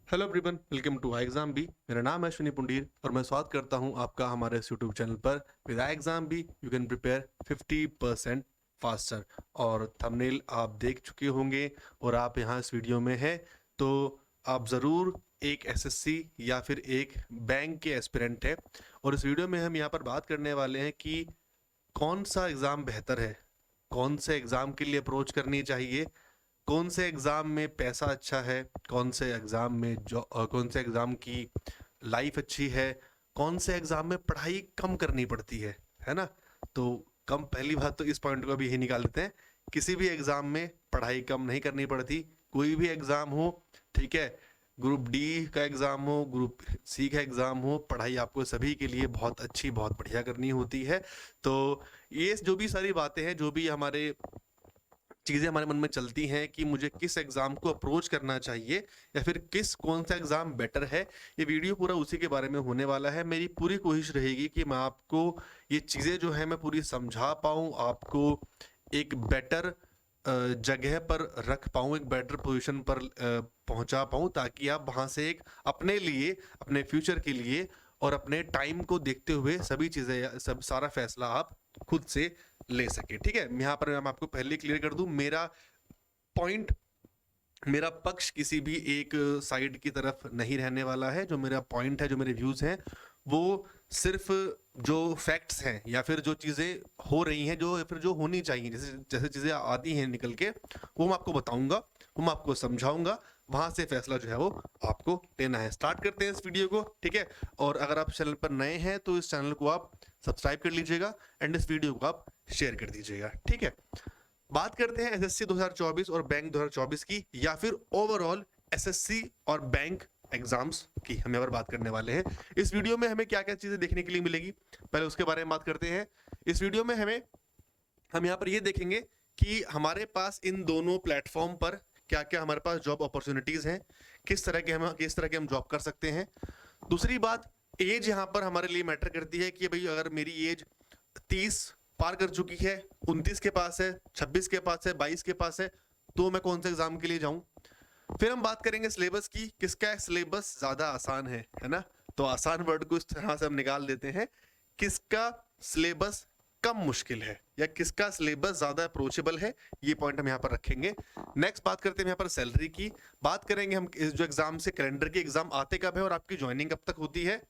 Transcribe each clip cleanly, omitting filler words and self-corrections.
Hello everyone, welcome to I exam B. मेरा नाम है अश्विनी पुंडीर और मैं स्वागत करता हूं आपका हमारे इस यूट्यूब चैनल पर। With I exam B you can prepare 50% faster. और थंबनेल आप देख चुके होंगे और आप यहां इस वीडियो में हैं, तो आप ज़रूर एक एसएससी या फिर एक बैंक के एस्पिरेंट हैं। और इस वीडियो में हम यहाँ पर बात करने वाले हैं कि कौन सा एग्ज़ाम बेहतर है, कौन से एग्ज़ाम के लिए अप्रोच करनी चाहिए, कौन से एग्ज़ाम में पैसा अच्छा है, कौन से एग्ज़ाम में कौन से एग्ज़ाम की लाइफ अच्छी है, कौन से एग्ज़ाम में पढ़ाई कम करनी पड़ती है ना। तो कम, पहली बात तो इस पॉइंट को भी यही निकाल देते हैं, किसी भी एग्ज़ाम में पढ़ाई कम नहीं करनी पड़ती। कोई भी एग्ज़ाम हो, ठीक है, ग्रुप डी का एग्ज़ाम हो, ग्रुप सी का एग्ज़ाम हो, पढ़ाई आपको सभी के लिए बहुत अच्छी, बहुत बढ़िया करनी होती है। तो ये जो भी सारी बातें हैं, जो भी हमारे चीज़ें हमारे मन में चलती हैं कि मुझे किस एग्ज़ाम को अप्रोच करना चाहिए या फिर कौन सा एग्ज़ाम बेटर है, ये वीडियो पूरा उसी के बारे में होने वाला है। मेरी पूरी कोशिश रहेगी कि मैं आपको ये चीज़ें जो है मैं पूरी समझा पाऊँ, आपको एक बेटर जगह पर रख पाऊँ, एक बेटर पोजीशन पर पहुँचा पाऊँ, ताकि आप वहाँ से एक अपने लिए, अपने फ्यूचर के लिए और अपने टाइम को देखते हुए सभी चीज़ें, सब सारा फैसला आप खुद से ले सके। ठीक है, यहाँ पर मैं आपको पहले क्लियर कर दूं, मेरा पॉइंट, मेरा पक्ष किसी भी एक साइड की तरफ नहीं रहने वाला है। जो मेरा पॉइंट है, जो मेरे व्यूज हैं, वो सिर्फ जो फैक्ट्स हैं या फिर जो चीज़ें हो रही हैं, जो फिर जो होनी चाहिए, जैसे जैसे चीज़ें आती हैं निकल के, वो मैं आपको बताऊंगा, वो मैं आपको समझाऊंगा। वहां से फैसला जो है वो आपको लेना है। स्टार्ट करते हैं इस वीडियो को, ठीक है। और अगर आप चैनल पर नए हैं तो इस चैनल को आप सब्सक्राइब कर लीजिएगा एंड इस वीडियो को आप शेयर कर दीजिएगा, ठीक है। बात करते हैं एसएससी 2024 और बैंक 2024 की, या फिर ओवरऑल एसएससी और बैंक एग्जाम्स की हम यहाँ पर बात करने वाले हैं। इस वीडियो में हमें क्या क्या चीजें देखने के लिए मिलेगी, पहले उसके बारे में बात करते हैं। इस वीडियो में हम यहाँ पर ये देखेंगे कि हमारे पास इन दोनों प्लेटफॉर्म पर क्या क्या हमारे पास जॉब अपॉर्चुनिटीज हैं, किस तरह के हम जॉब कर सकते हैं। दूसरी बात, एज यहाँ पर हमारे लिए मैटर करती है कि भाई अगर मेरी एज 30 पार कर चुकी है, 29 के पास है, 26 के पास है, 22 के पास है, तो मैं कौन से एग्जाम के लिए जाऊं। फिर हम बात करेंगे सिलेबस की, किसका सिलेबस ज्यादा आसान है ना। तो आसान वर्ड को इस तरह से हम निकाल देते हैं, किसका सिलेबस कम मुश्किल है या किसका सिलेबस ज्यादा अप्रोचेबल है, ये पॉइंट हम यहाँ पर रखेंगे। नेक्स्ट बात करते हैं यहाँ पर सैलरी की, बात करेंगे हम जो एग्जाम से, कैलेंडर के एग्जाम आते कब है और आपकी ज्वाइनिंग कब तक होती है।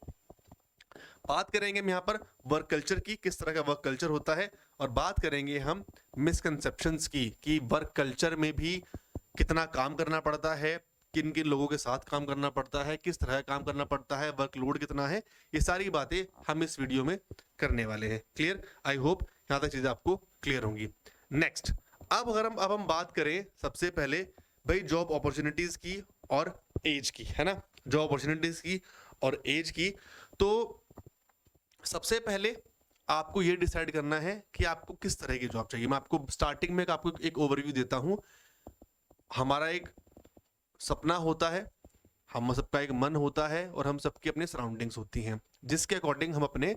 बात करेंगे हम यहाँ पर वर्क कल्चर की, किस तरह का वर्क कल्चर होता है। और बात करेंगे हम मिसकंसेप्शंस की, कि वर्क कल्चर में भी कितना काम करना पड़ता है, किन किन लोगों के साथ काम करना पड़ता है, किस तरह काम करना पड़ता है, वर्कलोड कितना है। ये सारी बातें हम इस वीडियो में करने वाले हैं। क्लियर? आई होप यहाँ तक चीजें आपको क्लियर होंगी। नेक्स्ट, अब हम बात करें सबसे पहले भाई जॉब अपॉर्चुनिटीज की और एज की, है ना। जॉब अपॉर्चुनिटीज की और एज की, तो सबसे पहले आपको ये डिसाइड करना है कि आपको किस तरह की जॉब चाहिए। मैं आपको स्टार्टिंग में आपको एक ओवरव्यू देता हूं। हमारा एक सपना होता है, हम सबका एक मन होता है और हम सबकी अपनी सराउंडिंग्स होती हैं, जिसके अकॉर्डिंग हम अपने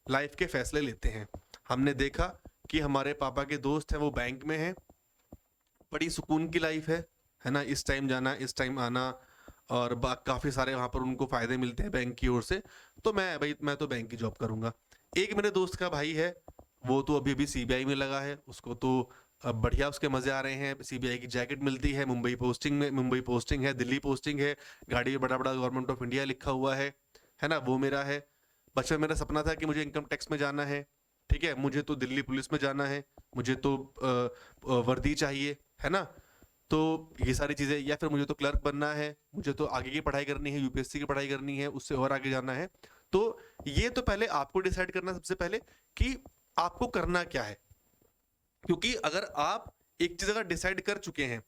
लाइफ के फैसले लेते हैं। हमने देखा कि हमारे पापा के दोस्त हैं, वो बैंक में हैं, बड़ी सुकून की लाइफ है ना, इस टाइम जाना, इस टाइम आना, और काफ़ी सारे वहाँ पर उनको फ़ायदे मिलते हैं बैंक की ओर से। तो मैं तो बैंक की जॉब करूँगा। एक मेरे दोस्त का भाई है, वो तो अभी अभी सीबीआई में लगा है, उसको तो बढ़िया उसके मज़े आ रहे हैं, सीबीआई की जैकेट मिलती है, मुंबई पोस्टिंग है, दिल्ली पोस्टिंग है, गाड़ी में बड़ा बड़ा गवर्नमेंट ऑफ इंडिया लिखा हुआ है ना। वो मेरा है। बचपन मेरा सपना था कि मुझे इनकम टैक्स में जाना है, ठीक है, मुझे तो दिल्ली पुलिस में जाना है, मुझे तो वर्दी चाहिए, है ना। तो ये सारी चीज़ें, या फिर मुझे तो क्लर्क बनना है, मुझे तो आगे की पढ़ाई करनी है, यूपीएससी की पढ़ाई करनी है, उससे और आगे जाना है। तो ये तो पहले आपको डिसाइड करना सबसे पहले कि आपको करना क्या है। क्योंकि अगर आप एक चीज अगर डिसाइड कर चुके हैं,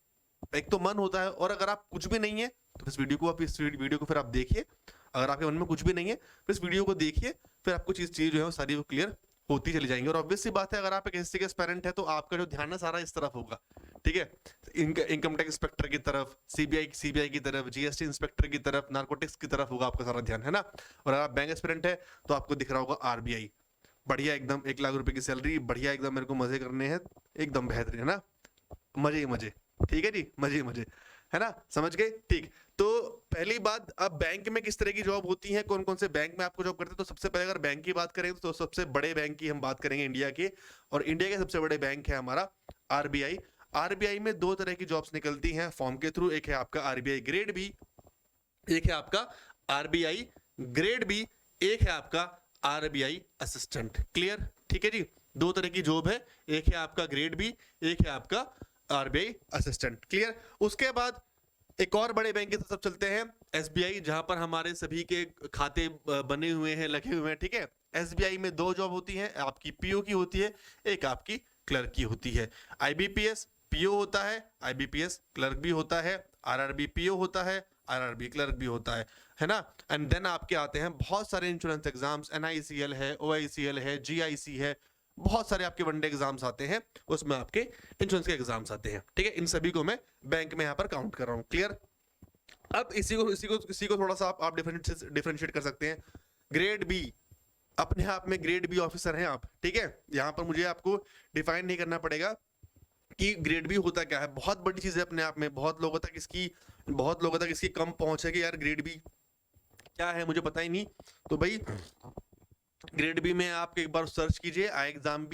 एक तो मन होता है, और अगर आप कुछ भी नहीं है तो इस वीडियो को फिर आप देखिए। अगर आपके मन में कुछ भी नहीं है तो इस वीडियो को देखिए, फिर आपको चीज जो है वो सारी वो क्लियर होती चली जाएंगी। और ऑब्वियस सी बात है, अगर आप एक एससी के पेरेंट है तो आपका जो ध्यान है सारा इस तरफ होगा, ठीक है। इनकम टैक्स इंस्पेक्टर की तरफ, सीबीआई की तरफ, जीएसटी इंस्पेक्टर की तरफ, नार्कोटिक्स की तरफ होगा आपका सारा ध्यान, है ना। और अगर आप बैंक एस्पिरेंट है तो आपको दिख रहा होगा आरबीआई, बढ़िया एकदम 1 लाख रुपए की सैलरी, बढ़िया एकदम, मेरे को मजे करने हैं, एकदम बेहतरीन, है ना। मजे ही मजे, ठीक है जी, मजे ही मजे, है ना, समझ गए, ठीक। तो पहली बात, अब बैंक में किस तरह की जॉब होती है, कौन कौन से बैंक में आपको जॉब करते हैं। तो सबसे पहले अगर बैंक की बात करें तो सबसे बड़े बैंक की हम बात करेंगे इंडिया के, और इंडिया के सबसे बड़े बैंक है हमारा आरबीआई। आरबीआई में दो तरह की जॉब्स निकलती हैं फॉर्म के थ्रू, एक है आपका आरबीआई ग्रेड बी, एक है आपका आरबीआई ग्रेड बी, एक है आपका आरबीआई असिस्टेंट। क्लियर, ठीक है जी, दो तरह की जॉब है, एक है आपका ग्रेड बी, एक है आपका आरबीआई असिस्टेंट। क्लियर। उसके बाद एक और बड़े बैंक की तरफ चलते हैं, एसबीआई, जहां पर हमारे सभी के खाते बने हुए हैं, लगे हुए हैं। ठीक है, एसबीआई में दो जॉब होती हैं, आपकी पीओ की होती है, एक आपकी क्लर्क की होती है। आईबीपीएस पीओ होता है, आईबीपीएस क्लर्क भी होता है, आरआरबी पीओ होता है, आरआरबी क्लर्क भी होता है ना। एंड देन आपके आते हैं बहुत सारे इंश्योरेंस एग्जाम्स, एनआईसीएल है, ओआईसीएल है, जीआईसी है, बहुत सारे आपके वनडे एग्जाम्स आते हैं, उसमें आपके इंश्योरेंस के एग्जाम्स आते हैं। ठीक है, इन सभी को मैं बैंक में यहाँ पर काउंट कर रहा हूँ। क्लियर। अब इसी को थोड़ा सा आप डिफरेंशिएट कर सकते हैं। ग्रेड बी, अपने आप में ग्रेड बी ऑफिसर हैं आप। ठीक है, यहाँ पर मुझे आपको डिफाइन नहीं करना पड़ेगा कि ग्रेड बी होता क्या है, बहुत बड़ी चीज है अपने आप में, बहुत लोगों तक इसकी कम पहुंच है कि यार ग्रेड बी क्या है, मुझे पता ही नहीं। तो भाई ग्रेड बी में आप एक बार सर्च कीजिए, आई एग्जाम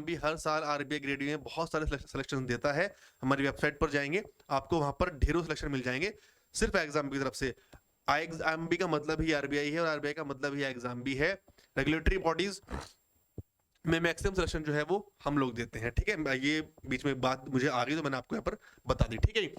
बी हर साल आरबीआई ग्रेड बी में बहुत सारे सिलेक्शन देता है। हमारी वेबसाइट पर जाएंगे, आपको वहां पर ढेरों सिलेक्शन मिल जाएंगे सिर्फ एग्जाम बी की तरफ से। आई एग्जाम बी का मतलब ही आरबीआई है, और आरबीआई का मतलब ही एग्जाम बी है। रेगुलेटरी बॉडीज में मैक्सिमम सिलेक्शन जो है वो हम लोग देते हैं। ठीक है, ये बीच में बात मुझे आ गई तो मैंने आपको यहाँ पर बता दी। ठीक है,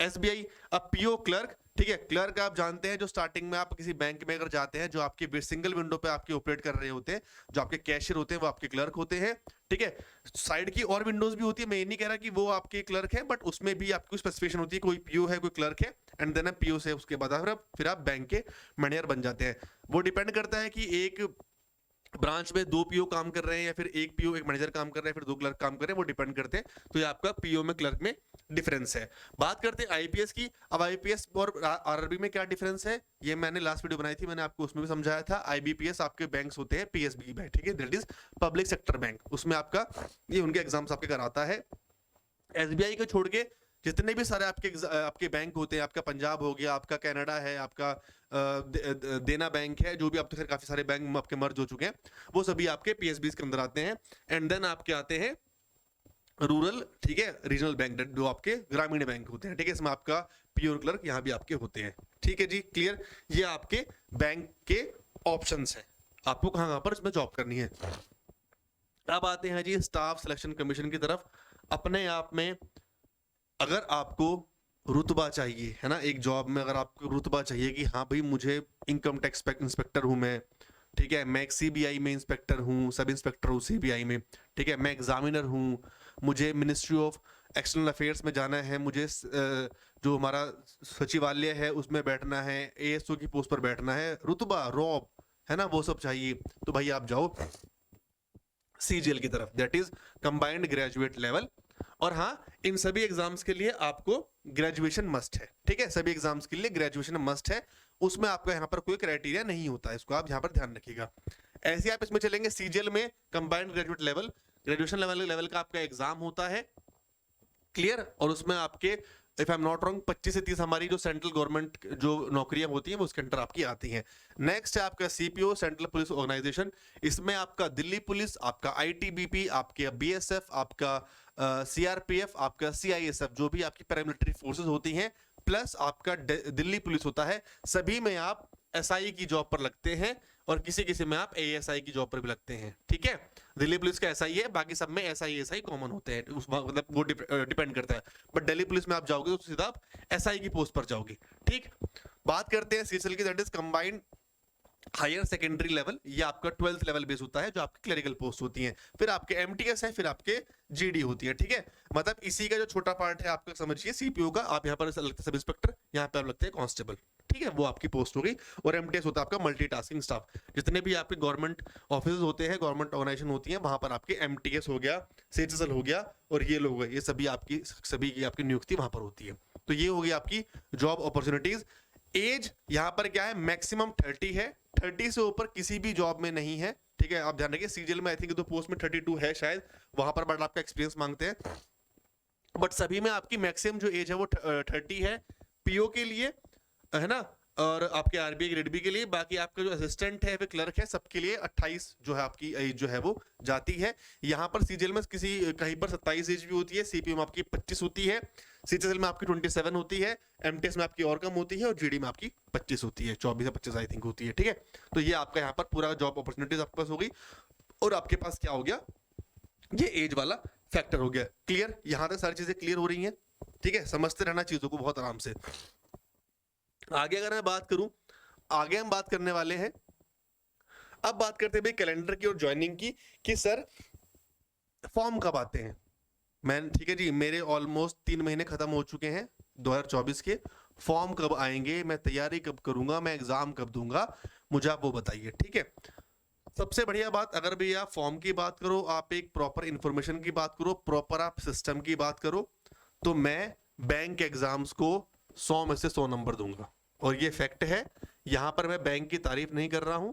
एसबीआई। अब पीओ क्लर्क, ठीक है, क्लर्क आप जानते हैं जो स्टार्टिंग में आप किसी बैंक में अगर जाते हैं, जो आपके सिंगल विंडो पे आपके ऑपरेट कर रहे होते हैं, जो आपके कैशियर होते हैं वो आपके क्लर्क होते हैं। ठीक है, साइड की और विंडोज भी होती है, मैं ये नहीं कह रहा कि वो आपके क्लर्क है, बट उसमें भी आपकी स्पेसिफिकेशन होती है, कोई पीओ है, कोई क्लर्क है, एंड देन पीओ से उसके बाद फिर आप बैंक के मैनेजर बन जाते हैं। वो डिपेंड करता है कि एक ब्रांच में दो पीओ काम कर रहे हैं या फिर एक पीओ एक मैनेजर काम कर रहे हैं, फिर दो क्लर्क काम कर रहे हैं, वो डिपेंड करते हैं। तो ये आपका पीओ में क्लर्क में डिफरेंस है। बात करते हैं आईपीएस की। अब आईपीएस और आरआरबी में क्या डिफरेंस है, ये मैंने लास्ट वीडियो बनाई थी, मैंने आपको उसमें भी समझाया था। आईबीपीएस आपके बैंक्स होते हैं पीएसबी बैंक, ठीक है, that is public sector bank, उसमें आपका ये उनके एग्जाम्स आपके कराता है। एसबीआई को छोड़ के जितने भी सारे आपके बैंक होते हैं, आपका पंजाब हो गया, आपका कनाडा है, आपका देना बैंक है, जो भी अब तो खैर काफी सारे बैंक आपके मर्ज हो चुके हैं, वो सभी आपके पीएसबीज के अंदर आते हैं। एंड देन आपके आते हैं रूरल, ठीक है, रीजनल बैंक, जो आपके ग्रामीण बैंक होते हैं। ठीक है, इसमें आपका पीओ क्लर्क यहाँ भी आपके होते हैं। ठीक है जी, क्लियर। ये आपके बैंक के ऑप्शंस हैं, आपको कहाँ कहाँ पर इसमें जॉब करनी है। अब आते हैं जी स्टाफ सिलेक्शन कमीशन की तरफ। अपने आप में अगर आपको रुतबा चाहिए, है ना, एक जॉब में अगर आपको रुतबा चाहिए कि हाँ भाई मुझे इनकम टैक्स इंस्पेक्टर हूं मैं, ठीक है, मैं एक सीबीआई में इंस्पेक्टर हूँ, सब इंस्पेक्टर हूँ सीबीआई में, ठीक है, मैं एग्जामिनर हूँ, मुझे मिनिस्ट्री ऑफ एक्सटर्नल अफेयर्स में जाना है, मुझे जो हमारा सचिवालय है उसमें बैठना है, एएसओ की पोस्ट पर बैठना है, रुतबा रॉब, है ना, वो सब चाहिए, तो भाई आप जाओ सीजीएल की तरफ, that is combined graduate level. और हाँ, इन सभी एग्जाम्स के लिए आपको ग्रेजुएशन मस्ट है। ठीक है, सभी एग्जाम्स के लिए ग्रेजुएशन मस्ट है, उसमें आपका यहाँ पर कोई क्राइटेरिया नहीं होता है, इसको आप यहाँ पर ध्यान रखिएगा। ऐसे आप इसमें चलेंगे सीजीएल में combined graduate level, graduation level का आपका एग्जाम होता है। क्लियर। और उसमें आपके if I am not wrong 25 से 30 हमारी जो सेंट्रल गवर्नमेंट जो नौकरियां होती हैं वो उसके अंडर आपकी आती हैं। नेक्स्ट है आपका सीपीओ, सेंट्रल पुलिस ऑर्गेनाइजेशन। इसमें आपका दिल्ली पुलिस, आपका आईटीबीपी, आपके बीएसएफ, आपका सीआरपीएफ, आपका सीआईएसएफ, जो भी आपकी पैरामिलिट्री फोर्सेस होती हैं, प्लस आपका दिल्ली पुलिस होता है। सभी में आप एसआई की जॉब पर लगते हैं और किसी किसी में आप एएसआई की जॉब पर भी लगते हैं। ठीक है, दिल्ली पुलिस का एसआई है, बाकी सब में एसआई एसआई कॉमन होते हैं, उस मतलब वो डिपेंड करता है। बट दिल्ली पुलिस में आप जाओगे तो सीधा आप एसआई की पोस्ट पर जाओगे। ठीक, बात करते हैं सीसीएल की, that is combined higher secondary level. ये आपका 12th लेवल बेस होता है, जो आपकी क्लरिकल पोस्ट होती हैं। फिर आपके एमटीएस है, फिर आपके जीडी होती है। ठीक है, मतलब इसी का जो छोटा पार्ट है आपका समझिए सीपीओ का, आप यहाँ पर लगते हैं सब इंस्पेक्टर, यहाँ पे आप लगते हैं कांस्टेबल। ठीक है, वो आपकी पोस्ट हो गई। और एमटीएस होता है आपका मल्टीटास्किंग स्टाफ। जितने भी आपके गवर्नमेंट ऑफिस होते हैं, गवर्नमेंट ऑर्गेनाइजेशन होती है, वहां पर आपके एमटीएस हो गया, सीजीएल हो गया, और ये लोग ये सभी की आपकी नियुक्ति वहां पर होती है। तो ये हो गई आपकी जॉब अपॉर्चुनिटीज। एज यहाँ पर क्या है, मैक्सिमम 30 है, 30 से ऊपर किसी भी जॉब में नहीं है। ठीक है, आप ध्यान रखिए, सीजीएल में आई थिंक तो पोस्ट में 32 है शायद, वहां पर बट आपका एक्सपीरियंस मांगते हैं, बट सभी में आपकी मैक्सिमम जो एज है वो 30 है। पीओ के लिए है ना, और आपके आरबीआई ग्रेड बी के लिए, बाकी आपका जो असिस्टेंट है वे क्लर्क है, सबके लिए 28 जो है आपकी एज जो है वो जाती है। यहाँ पर सीजीएल में किसी कहीं पर 27 एज भी होती है, सीपीयू में आपकी 25 होती है, सीएचएसएल में आपकी 27 होती है, एमटीएस में आपकी और कम होती है, और जीडी में आपकी 25 होती है, 24 या 25 आई थिंक होती है। ठीक है, तो ये आपका यहाँ पर पूरा जॉब अपॉर्चुनिटीज आपके पास होगी, और आपके पास क्या हो गया, ये एज वाला फैक्टर हो गया। क्लियर, यहां तक सारी चीजें क्लियर हो रही हैं। ठीक है, समझते रहना चीजों को बहुत आराम से। आगे अगर मैं बात करूं, आगे हम बात करने वाले हैं, अब बात करते हैं भाई कैलेंडर की और ज्वाइनिंग की, कि सर फॉर्म कब आते हैं। मैं ठीक है जी, मेरे ऑलमोस्ट 3 महीने खत्म हो चुके हैं 2024 के, फॉर्म कब आएंगे, मैं तैयारी कब करूंगा, मैं एग्जाम कब दूंगा, मुझे आप वो बताइए। ठीक है, सबसे बढ़िया बात, अगर भी आप फॉर्म की बात करो, आप एक प्रॉपर इंफॉर्मेशन की बात करो, प्रॉपर आप सिस्टम की बात करो, तो मैं बैंक एग्जाम्स को 100 में से 100 नंबर दूंगा, और ये फैक्ट है। यहां पर मैं बैंक की तारीफ नहीं कर रहा हूं।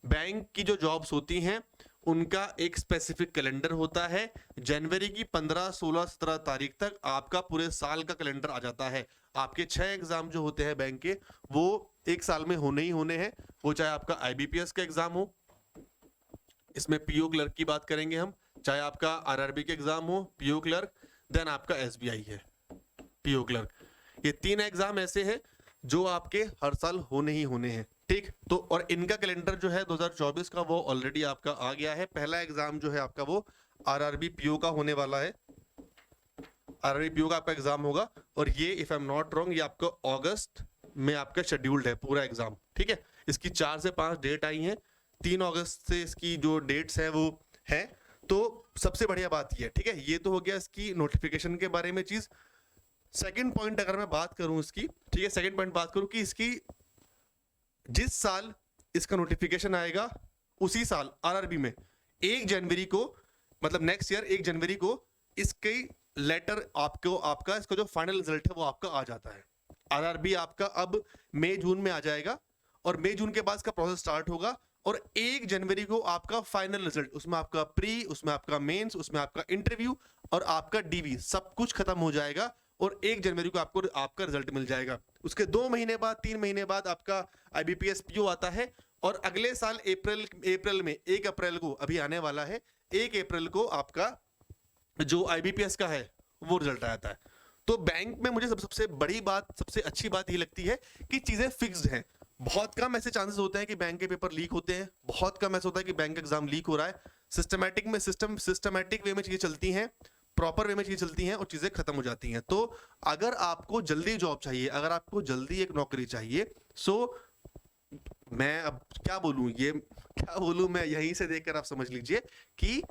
बैंक की जो जॉब्स होती हैं उनका एक स्पेसिफिक कैलेंडर होता है। जनवरी की 15, 16, 17 तारीख तक आपका पूरे साल का कैलेंडर आ जाता है। आपके 6 एग्जाम जो होते हैं बैंक के, वो एक साल में होने ही होने हैं, वो चाहे आपका आईबीपीएस का एग्जाम हो, इसमें पीओ क्लर्क की बात करेंगे हम, चाहे आपका आरआरबी के एग्जाम हो पीओ क्लर्क, देन आपका एसबीआई है पीओ क्लर्क। ये 3 एग्जाम ऐसे हैं जो आपके हर साल होने ही होने हैं। ठीक, तो और इनका कैलेंडर जो है 2024 का वो ऑलरेडी आपका आ गया है। पहला एग्जाम जो है आपका वो आरआरबी पीओ का होने वाला है, आरआरबी पीओ का आपका एग्जाम होगा, और ये if I am not wrong ये आपका अगस्त में आपका शेड्यूल्ड है पूरा एग्जाम। ठीक है, इसकी 4 से 5 डेट आई हैं, 3 अगस्त से इसकी जो डेट्स हैं वो है। तो सबसे बढ़िया बात ये है, ठीक है, ये तो हो गया इसकी नोटिफिकेशन के बारे में चीज। सेकंड पॉइंट अगर मैं बात करूं इसकी, ठीक है, सेकंड पॉइंट बात करूं कि इसकी जिस साल इसका नोटिफिकेशन आएगा उसी साल आरआरबी में 1 जनवरी को, मतलब नेक्स्ट ईयर 1 जनवरी को इसके लेटर आपको, आपका इसका जो फाइनल रिजल्ट है वो आपका आ जाता है। आरआरबी आपका अब मई जून में आ जाएगा, और मई जून के बाद इसका प्रोसेस स्टार्ट होगा, और 1 जनवरी को आपका फाइनल रिजल्ट, उसमें आपका प्री, उसमें आपका मेंस, उसमें आपका इंटरव्यू और आपका डीवी सब कुछ खत्म हो जाएगा, और 1 जनवरी को आपको आपका रिजल्ट मिल जाएगा। उसके 2 महीने बाद, 3 महीने बाद आपका आईबीपीएस पीओ आता है, और अगले साल अप्रैल में 1 अप्रैल को अभी आने वाला है, 1 अप्रैल को आपका जो आईबीपीएस का है वो रिजल्ट आता है। तो बैंक में मुझे सबसे बड़ी बात, सबसे अच्छी बात ये लगती है कि चीजें फिक्स्ड हैं। बहुत कम ऐसे चांसेस होते हैं कि बैंक के पेपर लीक होते हैं, बहुत कम ऐसा होता है कि बैंक एग्जाम लीक हो रहा है। सिस्टमैटिक वे में चीजें चलती हैं, प्रॉपर वे में चीजें चलती हैं, और चीजें खत्म हो जाती हैं। तो अगर आपको जल्दी जॉब चाहिए, अगर आपको जल्दी एक नौकरी चाहिए, सो मैं अब क्या बोलूं, ये क्या बोलूं, मैं यहीं से देखकर आप समझ लीजिए कि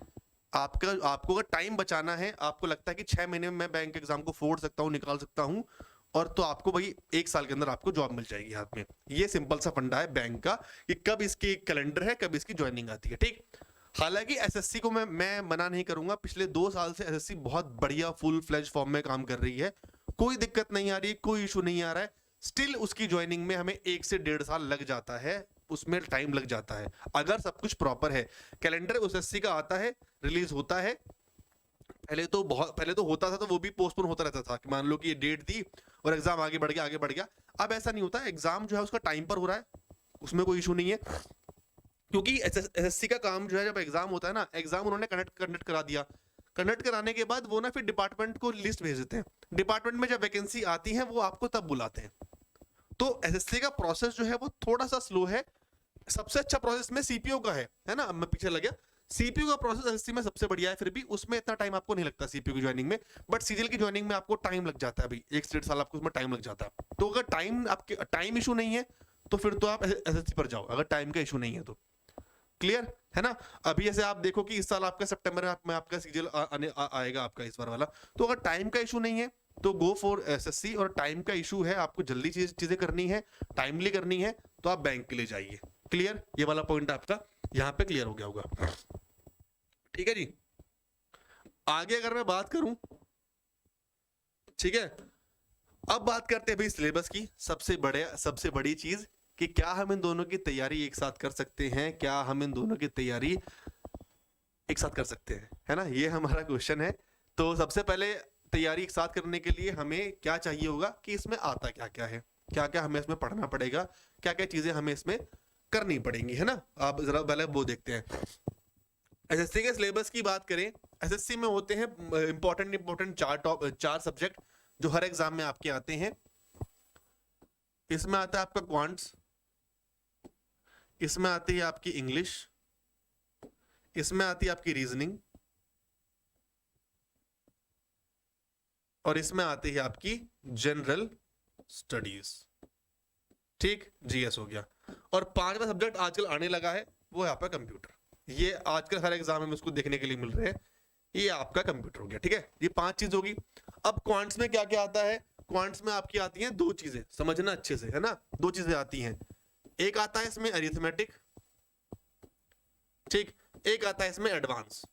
आपको अगर टाइम बचाना है, आपको लगता है कि 6 महीने में मैं बैंक एग्जाम को फोड़ सकता हूं, निकाल सकता हूं, और तो आपको भाई 1 साल के अंदर आपको जॉब मिल जाएगी हाथ में। ये सिंपल सा फंडा है बैंक का कि कब इसकी कैलेंडर है, कब इसकी ज्वाइनिंग आती है। ठीक, हालांकि एसएससी को मैं मना नहीं करूंगा, पिछले 2 साल से एसएससी बहुत बढ़िया फुल फ्लेज फॉर्म में काम कर रही है, कोई दिक्कत नहीं आ रही, कोई इशू नहीं आ रहा है। स्टिल उसकी ज्वाइनिंग में हमें 1 से 1.5 साल लग जाता है, उसमें टाइम लग जाता है, अगर सब कुछ प्रॉपर है। कैलेंडर एसएससी का आता है, रिलीज होता है, पहले तो होता था तो वो भी पोस्टपोन होता रहता था कि मान लो कि ये डेट दी और एग्जाम आगे बढ़ गया, आगे बढ़ गया। अब ऐसा नहीं होता, एग्जाम जो है उसका टाइम पर हो रहा है, उसमें कोई इशू नहीं है, क्योंकि एसएससी का काम जो है, जब एग्जाम होता है ना, एग्जाम उन्होंने कंडक्ट करा दिया, कंडक्ट कराने के बाद वो ना फिर डिपार्टमेंट को लिस्ट भेज देते हैं, डिपार्टमेंट में जब वैकेंसी आती है वो आपको तब बुलाते हैं। तो एसएससी का प्रोसेस जो है वो थोड़ा सा स्लो है। सबसे अच्छा प्रोसेस में सीपीओ का है ना, अब मैं पीछे लग गया। सीपीयू का प्रोसेस एसएससी में सबसे बढ़िया है, फिर भी उसमें इतना टाइम आपको नहीं लगता सीपीयू की ज्वाइनिंग में, बट सीजीएल की ज्वाइनिंग में आपको टाइम लग जाता है भाई, 1 से 1.5 साल आपको उसमें टाइम लग जाता है। तो अगर टाइम इशू नहीं है तो फिर तो आप एसएससी पर जाओ, अगर टाइम का इशू नहीं है तो। क्लियर है ना। अभी ऐसे आप देखो कि इस साल आपका सितंबर में आपका सीजीएल आएगा आपका इस बार वाला, तो अगर टाइम का इशू नहीं है तो गो फॉर एसएससी, और टाइम का इशू है, आपको जल्दी चीजें करनी है, टाइमली करनी है, तो आप बैंक के लिए जाइए। क्लियर, ये वाला पॉइंट आपका यहाँ पे क्लियर हो गया होगा। ठीक है जी, आगे अगर मैं बात करूं, ठीक है, अब बात करते हैं भाई सिलेबस की। सबसे बड़ी चीज कि क्या हम इन दोनों की तैयारी एक साथ कर सकते हैं, क्या हम इन दोनों की तैयारी एक साथ कर सकते हैं, है ना, ये हमारा क्वेश्चन है। तो सबसे पहले तैयारी एक साथ करने के लिए हमें क्या चाहिए होगा कि इसमें आता क्या क्या है। क्या क्या हमें इसमें पढ़ना पड़ेगा, क्या क्या चीजें हमें इसमें करनी पड़ेंगी, है ना। आप जरा पहले वो देखते हैं। एसएससी के सिलेबस की बात करें, एसएससी में होते हैं इंपॉर्टेंट चार सब्जेक्ट जो हर एग्जाम में आपके आते हैं। इसमें आता है आपका क्वांट्स, इसमें आती है आपकी इंग्लिश, इसमें आती है आपकी रीजनिंग, और इसमें आती है आपकी जनरल स्टडीज। ठीक, जीएस हो गया। और पांचवा सब्जेक्ट आजकल आने लगा है, वो है आपका कंप्यूटर। ये आजकल हर एग्जाम में उसको देखने के लिए मिल रहे हैं, ये आपका कंप्यूटर हो गया। ठीक है, ये 5 चीज होगी। अब क्वांट्स में क्या क्या आता है, क्वांट्स में आपकी आती हैं 2 चीजें, समझना अच्छे से, है ना। 2 चीजें आती हैं, एक आता है इसमें अरिथमेटिक, ठीक, एक आता है इसमें एडवांस।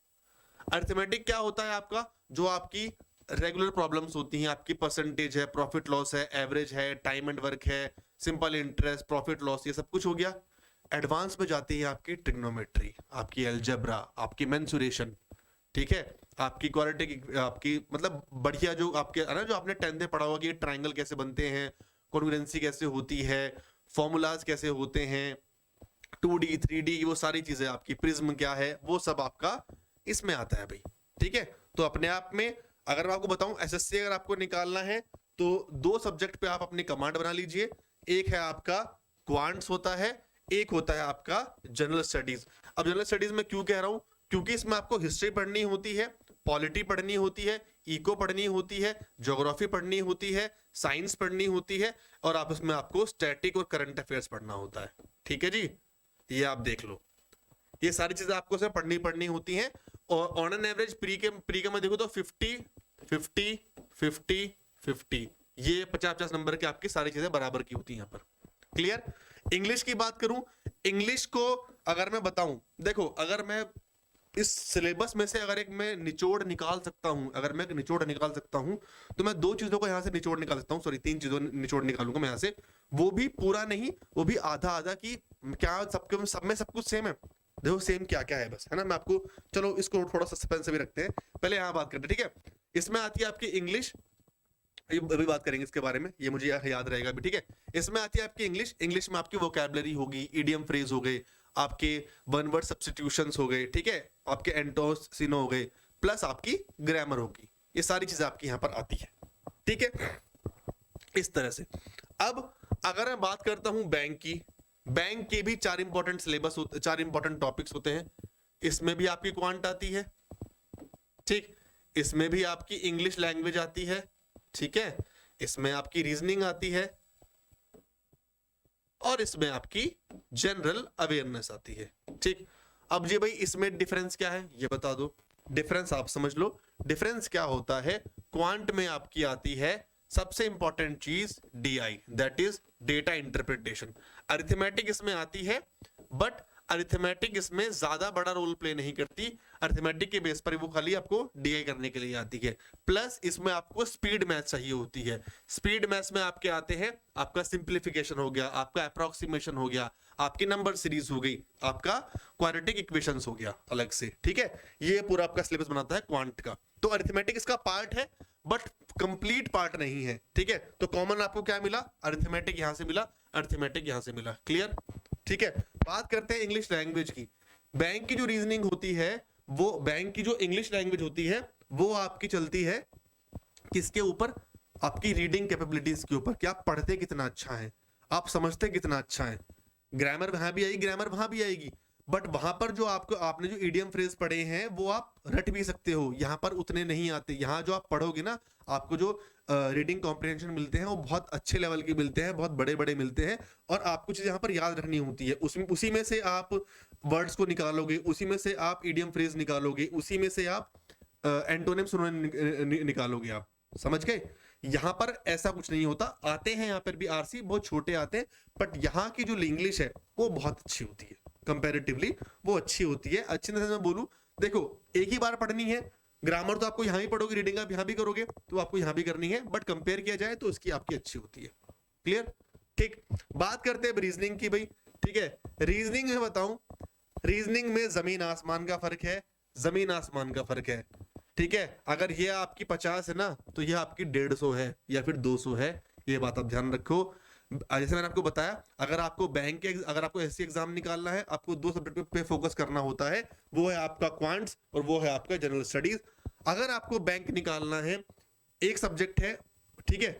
अरिथमेटिक क्या होता है आपका, जो आपकी रेगुलर प्रॉब्लम्स होती हैं, आपकी परसेंटेज है, प्रॉफिट लॉस है, एवरेज है, टाइम एंड वर्क है, सिंपल इंटरेस्ट, प्रॉफिट लॉस, ये सब कुछ हो गया। एडवांस में जाती है आपकी ट्रिग्नोमेट्री, आपकी अलजेब्रा, आपकी मेंसुरेशन, ठीक है, आपकी क्वाड्रेटिक, आपकी मतलब बढ़िया जो आपके है ना, जो आपने 10th में पढ़ा होगा कि ट्रायंगल कैसे बनते हैं, कॉन्ग्रुएंसी कैसे होती है, फॉर्मूलाज कैसे होते हैं, 2D 3D, वो सारी चीजें आपकी, प्रिज्म क्या है, वो सब आपका इसमें आता है भाई। ठीक है, तो अपने आप में अगर मैं आपको बताऊं, एसएससी अगर आपको निकालना है तो 2 सब्जेक्ट पे आप अपनी कमांड बना लीजिए। एक है आपका क्वांट्स होता है, एक होता है आपका जनरल स्टडीज। अब जनरल स्टडीज में क्यों कह रहा हूं, क्योंकि इसमें आपको हिस्ट्री पढ़नी होती है, पॉलिटी पढ़नी होती है, इको पढ़नी होती है, ज्योग्राफी पढ़नी होती है, साइंस पढ़नी होती है, और आप उसमें आपको स्टैटिक और करंट अफेयर्स पढ़ना होता है। ठीक है जी, ये आप देख लो, ये सारी चीजें आपको से पढ़नी होती हैं। और ऑन एन एवरेज प्री के में देखो तो 50 50 50 50, ये 50-50 नंबर की आपकी सारी चीजें बराबर की होती हैं यहाँ पर। क्लियर। इंग्लिश की बात करूं, इंग्लिश को अगर मैं बताऊं, देखो अगर मैं इस सिलेबस में से अगर एक मैं निचोड़ निकाल सकता हूं, अगर मैं एक निचोड़ निकाल सकता हूं, तो मैं 2 चीजों को यहां से निचोड़ निकाल सकता हूं, सॉरी 3 चीजों निचोड़ निकालूंगा मैं यहां से, वो भी पूरा नहीं, वो भी आधा आधा, की क्या सबके सब में सब कुछ सेम है। देखो सेम क्या क्या है बस, है ना। मैं आपको, चलो इसको थोड़ा सस्पेंस भी रखते हैं, पहले यहां बात करते हैं। ठीक है, इसमें आती है आपकी इंग्लिश, अभी बात करेंगे इसके बारे में, ये मुझे याद रहेगा अभी। ठीक है, इसमें आती है आपकी इंग्लिश, इंग्लिश में आपकी वोकैबुलरी होगी, इडियम फ्रेज हो गए, आपके वन वर्ड सब्स्टिट्यूशंस हो गए, ठीक है, आपके एंटोसिनो हो गए, प्लस आपकी ग्रामर होगी, ये सारी चीजें आपकी यहां पर आती है। ठीक है, इस तरह से। अब अगर मैं बात करता हूं बैंक की, बैंक के भी 4 इंपॉर्टेंट सिलेबस होते, 4 इंपॉर्टेंट टॉपिक्स होते हैं। इसमें भी आपकी क्वांट आती है, ठीक, इसमें भी आपकी इंग्लिश लैंग्वेज आती है, ठीक है, इसमें आपकी रीजनिंग आती है, और इसमें आपकी जनरल अवेयरनेस आती है। ठीक, अब जी भाई इसमें डिफरेंस क्या है ये बता दो। डिफरेंस आप समझ लो, डिफरेंस क्या होता है, क्वांट में आपकी आती है सबसे इंपॉर्टेंट चीज DI, that is data interpretation. Arithmetic इसमें आती है, बट अरिथमेटिक इसमें ज्यादा बड़ा रोल प्ले नहीं करती, अरिथमेटिक के बेस पर वो खाली आपको DI करने के लिए आती है। प्लस इसमें आपको स्पीड मैथ चाहिए होती है। स्पीड मैथ्स में आपके आते हैं आपका सिंप्लीफिकेशन हो गया, आपका अप्रोक्सीमेशन हो गया, आपकी नंबर सीरीज हो गई, आपका क्वाड्रेटिक इक्वेशंस हो गया अलग से। ठीक है, ये पूरा आपका सिलेबस बनाता है क्वांट का। तो अरिथमेटिक इसका पार्ट है, बट कंप्लीट पार्ट नहीं है। ठीक है, तो कॉमन आपको क्या मिला, अरिथमेटिक यहां से मिला, अरिथमेटिक यहां से मिला। क्लियर। ठीक है, बात करते हैं इंग्लिश लैंग्वेज की। बैंक की जो रीजनिंग होती है, वो बैंक की जो इंग्लिश लैंग्वेज होती है, वो आपकी चलती है किसके ऊपर, आपकी रीडिंग कैपेबिलिटीज के ऊपर, कि आप पढ़ते कितना अच्छा है, आप समझते कितना अच्छा है। ग्रामर वहां भी आएगी, ग्रामर वहां भी आएगी, बट वहां पर जो आपको, आपने जो इडियम फ्रेज पढ़े हैं वो आप रट भी सकते हो, यहाँ पर उतने नहीं आते। यहाँ जो आप पढ़ोगे ना, आपको जो रीडिंग कॉम्प्रिहेंशन मिलते हैं वो बहुत अच्छे लेवल के मिलते हैं, बहुत बड़े बड़े मिलते हैं, और आपको चीज यहाँ पर याद रखनी होती है। उसी में से आप वर्ड्स को निकालोगे, उसी में से आप इडियम फ्रेज निकालोगे, उसी में से आप एंटोनिम्स निकालोगे। आप समझ गए। यहाँ पर ऐसा कुछ नहीं होता, आते हैं यहाँ पर भी आरसी, बहुत छोटे आते हैं, बट यहाँ की जो इंग्लिश है वो बहुत अच्छी होती है, कंपैरेटिवली वो अच्छी होती है। अच्छी तरह से मैं बोलूं, देखो एक ही बार पढ़नी है, ग्रामर तो आपको यहां भी पढ़ोगे, रीडिंग आप यहां भी करोगे, तो आपको यहां भी करनी है, बट कंपेयर किया जाए तो उसकी आपकी अच्छी होती है। क्लियर। ठीक, बात करते हैं रीजनिंग की भाई। ठीक है, रीजनिंग में बताऊं, रीजनिंग में जमीन आसमान का फर्क है, जमीन आसमान का फर्क है। ठीक है, अगर ये आपकी 50 है ना, तो ये आपकी 150 है या फिर 200 है, ये बात आप ध्यान रखो। जैसे मैंने आपको बताया, अगर आपको अगर आपको एससी एग्जाम निकालना है, आपको 2 सब्जेक्ट पे फोकस करना होता है, वो है आपका क्वांट्स और वो है आपका जनरल स्टडीज। अगर आपको बैंक निकालना है, एक सब्जेक्ट है, ठीक है,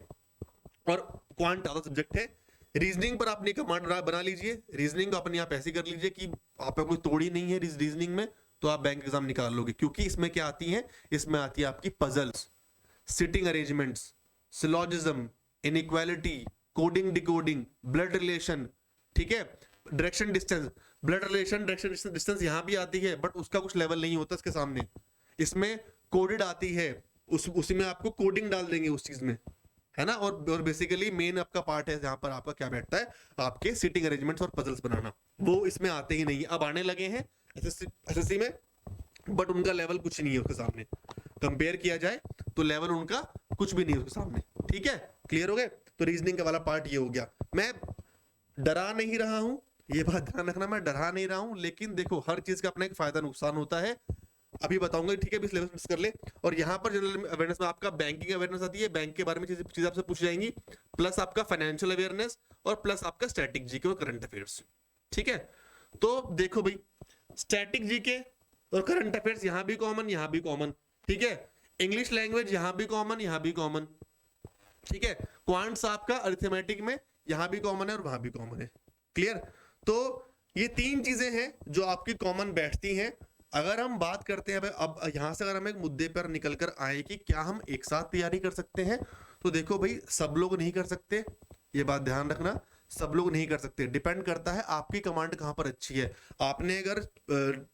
और क्वांट आधा सब्जेक्ट है, रीजनिंग पर आपने कमांड बना लीजिए, रीजनिंग को अपने आप ऐसे कर लीजिए कि आपका कोई तोड़ ही नहीं है रीजनिंग में, तो आप बैंक एग्जाम निकाल लोगे। क्योंकि इसमें क्या आती है, इसमें आती है आपकी puzzles, sitting arrangements, syllogism, inequality, coding decoding, blood relation, ठीक है, direction distance. Blood relation, direction distance यहां भी आती है, बट उसका कुछ लेवल नहीं होता इसके सामने। इसमें कोडेड आती है, उसी में आपको कोडिंग डाल देंगे उस चीज में, है ना। और बेसिकली मेन आपका पार्ट है जहां पर आपका क्या बैठता है, आपके सिटिंग अरेंजमेंट्स और पजल्स बनाना, वो इसमें आते ही नहीं, अब आने लगे हैं एसएससी में, बट उनका लेवल कुछ नहीं है उसके सामने। कंपेयर किया जाए तो लेवल उनका कुछ भी नहीं है उसके सामने, ठीक है, क्लियर हो गए। तो रीजनिंग का वाला पार्ट ये हो गया। मैं डरा नहीं रहा हूं, ये बात ध्यान रखना, मैं डरा नहीं रहा हूं, लेकिन देखो हर चीज का अपना एक फायदा नुकसान होता है, अभी बताऊंगा, ठीक है, भी सिलेबस मिस कर ले। और यहाँ पर जनरल अवेयरनेस में आपका बैंकिंग अवेयरनेस आती है, बैंक के बारे में चीजें आपसे पूछी जाएंगी, प्लस आपका फाइनेंशियल अवेयरनेस और प्लस आपका स्टैटिक जीके और करंट अफेयर्स, ठीक है। तो देखो भाई, स्टैटिक जीके और करंट अफेयर्स यहां भी कॉमन, यहां भी कॉमन, ठीक है। इंग्लिश लैंग्वेज यहां भी कॉमन, यहां भी कॉमन, ठीक है। क्वांट्स आपका अरिथमेटिक में यहां भी कॉमन है और वहां भी कॉमन है, क्लियर। तो ये 3 चीजें हैं जो आपकी कॉमन बैठती हैं। अगर हम बात करते हैं अब यहां से, अगर हम एक मुद्दे पर निकल कर आए कि क्या हम एक साथ तैयारी कर सकते हैं, तो देखो भाई, सब लोग नहीं कर सकते, ये बात ध्यान रखना, सब लोग नहीं कर सकते, डिपेंड करता है आपकी कमांड कहां पर अच्छी है। आपने अगर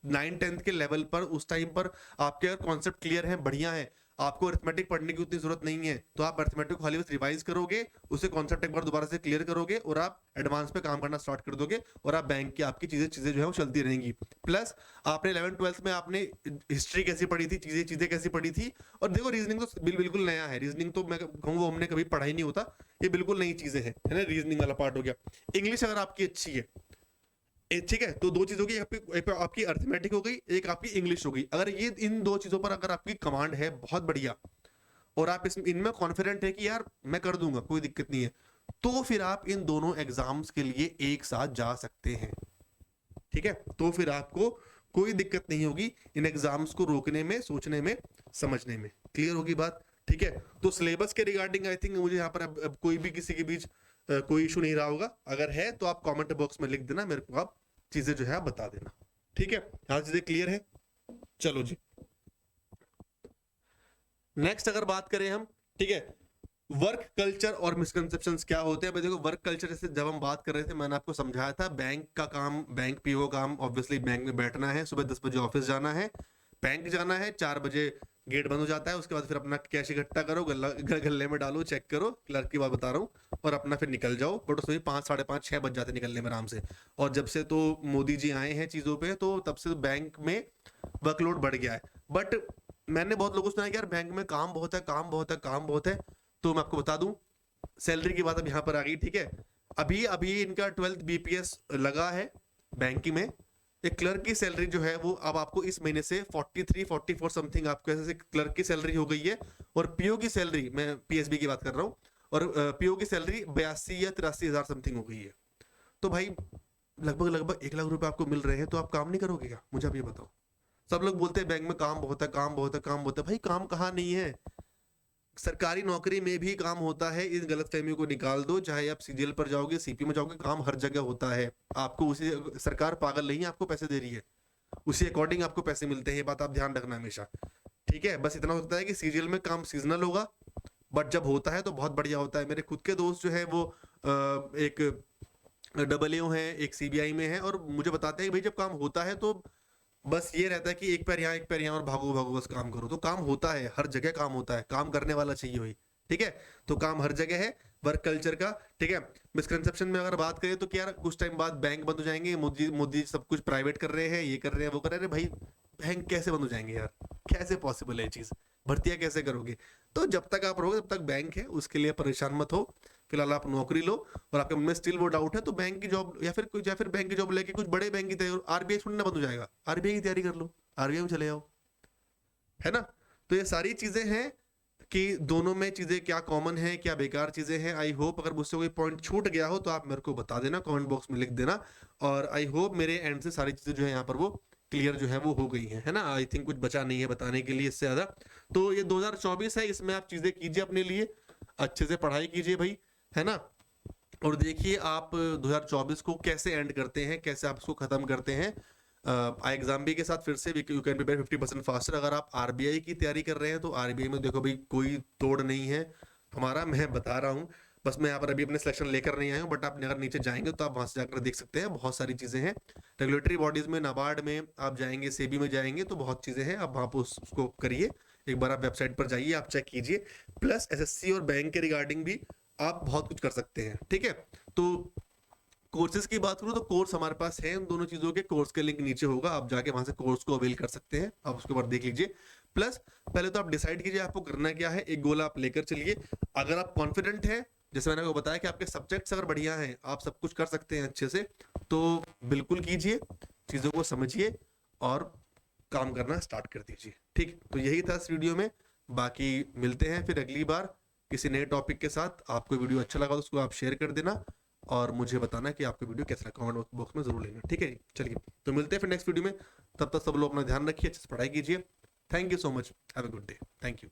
9-10 के लेवल पर उस टाइम पर आपके अगर कॉन्सेप्ट क्लियर है, बढ़िया है, आपको अरिथमेटिक पढ़ने की उतनी जरूरत नहीं है, तो आप अरिथमेटिक खाली बस रिवाइज करोगे, उसे कॉन्सेप्ट एक बार दोबारा से क्लियर करोगे और आप एडवांस पे काम करना स्टार्ट कर दोगे, और आप बैंक की आपकी चीजें जो है वो चलती रहेंगी। प्लस आपने 11th-12th में आपने हिस्ट्री कैसी पढ़ी थी, चीजें कैसी पढ़ी थी, और देखो रीजनिंग तो बिल्कुल नया है, रीजनिंग तो मैं कहूँ वो हमने कभी पढ़ा ही नहीं होता, ये बिल्कुल नई चीजें हैं, है ना, रीजनिंग वाला पार्ट हो गया। इंग्लिश अगर आपकी अच्छी है, ठीक है, तो 2 चीज हो गई, एक आपकी अरिथमेटिक हो गई, एक आपकी इंग्लिश हो गई। अगर ये इन 2 चीजों पर अगर आपकी कमांड है बहुत बढ़िया, और आप इनमें कॉन्फिडेंट है कि यार मैं कर दूंगा, कोई दिक्कत नहीं है, तो फिर आप इन दोनों एग्जाम्स के लिए एक साथ जा सकते हैं, ठीक है। तो फिर आपको कोई दिक्कत नहीं होगी इन एग्जाम्स को रोकने में, सोचने में, समझने में, क्लियर होगी बात, ठीक है। तो सिलेबस के रिगार्डिंग आई थिंक मुझे यहाँ पर अब कोई भी किसी के बीच कोई इशू नहीं रहा होगा। अगर है तो आप कमेंट बॉक्स में लिख देना, मेरे को आप चीजें जो है आप बता देना, ठीक है। यहाँ चीजें क्लियर है, चलो जी। नेक्स्ट अगर बात करें हम, ठीक है, वर्क कल्चर और मिसकंसेप्शंस क्या होते हैं। भाई देखो, वर्क कल्चर जैसे जब हम बात कर रहे थे, मैंने आपको समझाया था, बैंक का काम, बैंक पीओ काम, ऑब्वियसली बैंक में बैठना है, सुबह 10 बजे ऑफिस जाना है, बैंक जाना है, 4 बजे गेट बंद हो जाता है, उसके बाद फिर अपना कैश इकट्ठा करो, गले में डालो, चेक करो, क्लर्क की बात बता रहा हूँ, और अपना फिर निकल जाओ। बट उसमें 5, 5:30, 6 बज जाते निकलने में आराम से। और जब से तो मोदी जी आए हैं चीजों पे, तो तब से बैंक में वर्कलोड बढ़ गया है। बट मैंने बहुत लोगों से सुना है कि यार बैंक में काम बहुत है, काम बहुत है, काम बहुत है। तो मैं आपको बता दूं, सैलरी की बात अब यहाँ पर आ गई, ठीक है। अभी अभी इनका 12th बीपीएस लगा है बैंकिंग में। एक क्लर्क की सैलरी जो है वो अब आपको इस महीने से 43-44 समथिंग आपको ऐसे क्लर्क की सैलरी हो गई है। और पीओ की सैलरी, मैं पीएसबी की बात कर रहा हूँ, और पीओ की सैलरी 82 या 83 हजार समथिंग हो गई है। तो भाई लगभग 1 लाख रुपए आपको मिल रहे हैं, तो आप काम नहीं करोगे क्या, मुझे आप ये बताओ। सब लोग बोलते हैं बैंक में काम बहुत है, काम बहुत है, काम बहुत है। भाई काम कहाँ नहीं है, सरकारी नौकरी में भी काम होता है। इस गलतफहमी को निकाल दो, चाहे आप सीजीएल पर जाओगे, सीपी में जाओगे, काम हर जगह होता है। आपको उसी, सरकार पागल नहीं है, आपको पैसे दे रही है, उसी अकॉर्डिंग आपको पैसे मिलते हैं, ये बात आप ध्यान रखना हमेशा, ठीक है। बस इतना हो सकता है कि सीजीएल में काम सीजनल होगा, बट जब होता है तो बहुत बढ़िया होता है। मेरे खुद के दोस्त जो है वो एक डबलयू है, एक सीबीआई में है, और मुझे बताते हैं कि भाई जब काम होता है तो बस ये रहता है कि एक पैर यहाँ, एक पैर यहाँ, और भागो भागो बस काम करो। तो काम होता है, हर जगह काम होता है, काम करने वाला चाहिए वही, ठीक है। तो काम हर जगह है वर्क कल्चर का, ठीक है। मिसकंसेप्शन में अगर बात करें तो क्या यार कुछ टाइम बाद बैंक बंद हो जाएंगे, मोदी सब कुछ प्राइवेट कर रहे हैं, ये कर रहे हैं, वो कर रहे हैं। भाई बैंक कैसे बंद हो जाएंगे यार, कैसे पॉसिबल है चीज, भर्तियां कैसे करोगे। तो जब तक आप रहोगे तब तक बैंक है, उसके लिए परेशान मत हो। फिलहाल आप नौकरी लो, और आपके मन में स्टिल वो डाउट है तो बैंक की जॉब या फिर बैंक की जॉब लेके कुछ बड़े बैंक की तैयारी, आरबीआई छोड़ना बंद हो जाएगा, आरबीआई की तैयारी कर लो, आरबीआई में चले जाओ, है ना। तो ये सारी चीजें हैं कि दोनों में चीजें क्या कॉमन है, क्या बेकार चीजें हैं। आई होप अगर मुझसे कोई पॉइंट छूट गया हो तो आप मेरे को बता देना, कमेंट बॉक्स में लिख देना। और आई होप मेरे एंड से सारी चीजें जो है यहाँ पर वो क्लियर जो है वो हो गई है ना। आई थिंक कुछ बचा नहीं है बताने के लिए इससे ज्यादा। तो ये 2024 है, इसमें आप चीजें कीजिए अपने लिए, अच्छे से पढ़ाई कीजिए भाई, है ना। और देखिए आप 2024 को कैसे एंड करते हैं, कैसे आप उसको खत्म करते हैं। आई एग्जाम बी के साथ फिर से यू कैन प्रिपेयर 50% फास्टर। अगर आप आरबीआई की तैयारी कर रहे हैं तो आरबीआई में देखो भाई कोई तोड़ नहीं है हमारा, मैं बता रहा हूँ। बस मैं यहाँ पर अभी अपने सिलेक्शन लेकर नहीं आया हूँ, बट आप अगर नीचे जाएंगे तो आप वहां से जाकर देख सकते हैं, बहुत सारी चीजें हैं। रेगुलेटरी बॉडीज में, नाबार्ड में आप जाएंगे, सेबी में जाएंगे तो बहुत चीजें हैं, आप वहां पर उसको करिए। एक बार आप वेबसाइट पर जाइए, आप चेक कीजिए। प्लस एसएससी और बैंक के रिगार्डिंग भी आप बहुत कुछ कर सकते हैं, ठीक है। तो कोर्सेज की बात करूँ तो कोर्स हमारे पास है उन दोनों चीजों के, कोर्स के लिंक नीचे होगा, आप जाके वहां से कोर्स को अवेल कर सकते हैं, आप उसके बाद देख लीजिए। प्लस पहले तो आप डिसाइड कीजिए आपको करना क्या है, एक गोल आप लेकर चलिए। अगर आप कॉन्फिडेंट हैं, जैसे मैंने आपको बताया कि आपके सब्जेक्ट्स अगर बढ़िया हैं, आप सब कुछ कर सकते हैं अच्छे से, तो बिल्कुल कीजिए, चीजों को समझिए और काम करना स्टार्ट कर दीजिए। ठीक, तो यही था इस वीडियो में। बाकी मिलते हैं फिर अगली बार किसी नए टॉपिक के साथ। आपको वीडियो अच्छा लगा तो उसको आप शेयर कर देना और मुझे बताना कि आपको वीडियो कैसा लगा, कमेंट बॉक्स में जरूर लेना, ठीक है जी। चलिए, तो मिलते हैं फिर नेक्स्ट वीडियो में। तब तक सब लोग अपना ध्यान रखिए, अच्छे से पढ़ाई कीजिए। Thank you so much, have a good day, thank you.